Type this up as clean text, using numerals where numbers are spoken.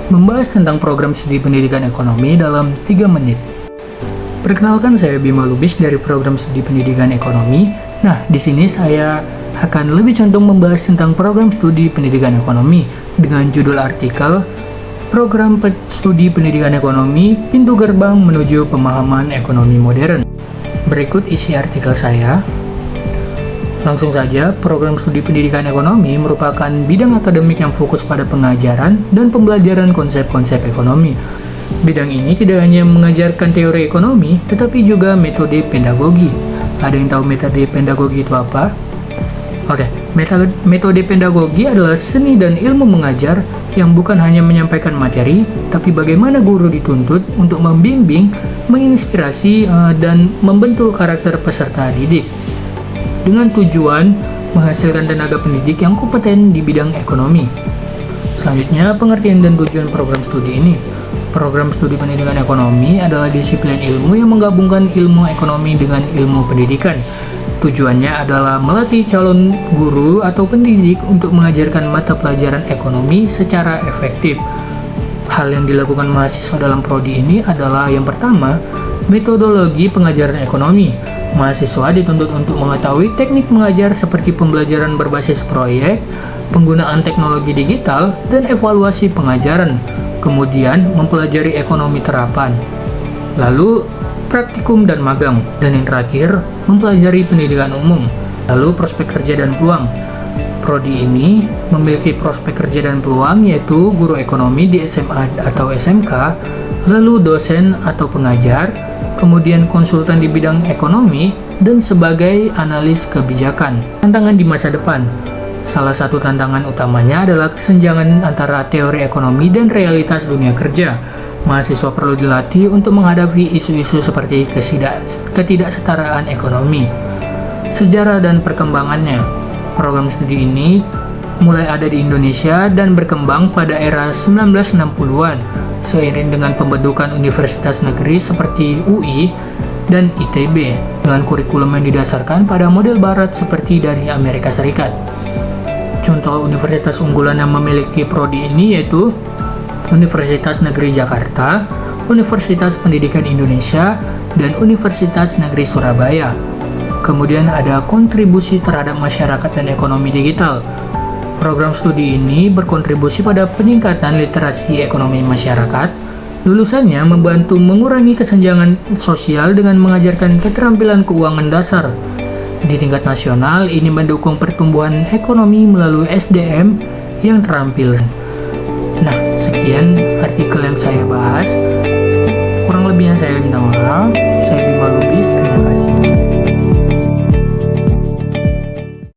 membahas tentang program studi pendidikan ekonomi dalam 3 menit. Perkenalkan, saya Bima Lubis dari program studi pendidikan ekonomi. Nah, di sini saya akan lebih condong membahas tentang program studi pendidikan ekonomi dengan judul artikel Program Studi Pendidikan Ekonomi, Pintu Gerbang Menuju Pemahaman Ekonomi Modern. Berikut isi artikel saya. Langsung saja, program studi pendidikan ekonomi merupakan bidang akademik yang fokus pada pengajaran dan pembelajaran konsep-konsep ekonomi. Bidang ini tidak hanya mengajarkan teori ekonomi, tetapi juga metode pedagogi. Ada yang tahu metode pedagogi itu apa? Oke, metode pedagogi adalah seni dan ilmu mengajar yang bukan hanya menyampaikan materi, tapi bagaimana guru dituntut untuk membimbing, menginspirasi, dan membentuk karakter peserta didik, dengan tujuan menghasilkan tenaga pendidik yang kompeten di bidang ekonomi. Selanjutnya, pengertian dan tujuan program studi ini. Program studi pendidikan ekonomi adalah disiplin ilmu yang menggabungkan ilmu ekonomi dengan ilmu pendidikan. Tujuannya adalah melatih calon guru atau pendidik untuk mengajarkan mata pelajaran ekonomi secara efektif. Hal yang dilakukan mahasiswa dalam prodi ini adalah yang pertama, metodologi pengajaran ekonomi. Mahasiswa dituntut untuk mengetahui teknik mengajar seperti pembelajaran berbasis proyek, penggunaan teknologi digital, dan evaluasi pengajaran. Kemudian, mempelajari ekonomi terapan. Lalu, praktikum dan magang. Dan yang terakhir, mempelajari pendidikan umum. Lalu, prospek kerja dan peluang. Prodi ini memiliki prospek kerja dan peluang, yaitu guru ekonomi di SMA atau SMK, lalu dosen atau pengajar, kemudian konsultan di bidang ekonomi, dan sebagai analis kebijakan. Tantangan di masa depan. Salah satu tantangan utamanya adalah kesenjangan antara teori ekonomi dan realitas dunia kerja. Mahasiswa perlu dilatih untuk menghadapi isu-isu seperti ketidaksetaraan ekonomi. Sejarah dan perkembangannya. Program studi ini mulai ada di Indonesia dan berkembang pada era 1960-an. Seiring dengan pembentukan universitas negeri seperti UI dan ITB dengan kurikulum yang didasarkan pada model barat seperti dari Amerika Serikat. Contoh universitas unggulan yang memiliki prodi ini yaitu Universitas Negeri Jakarta, Universitas Pendidikan Indonesia, dan Universitas Negeri Surabaya. Kemudian ada kontribusi terhadap masyarakat dan ekonomi digital. Program studi ini berkontribusi pada peningkatan literasi ekonomi masyarakat. Lulusannya membantu mengurangi kesenjangan sosial dengan mengajarkan keterampilan keuangan dasar. Di tingkat nasional, ini mendukung pertumbuhan ekonomi melalui SDM yang terampil. Nah, sekian artikel yang saya bahas. Kurang lebihnya saya minta maaf.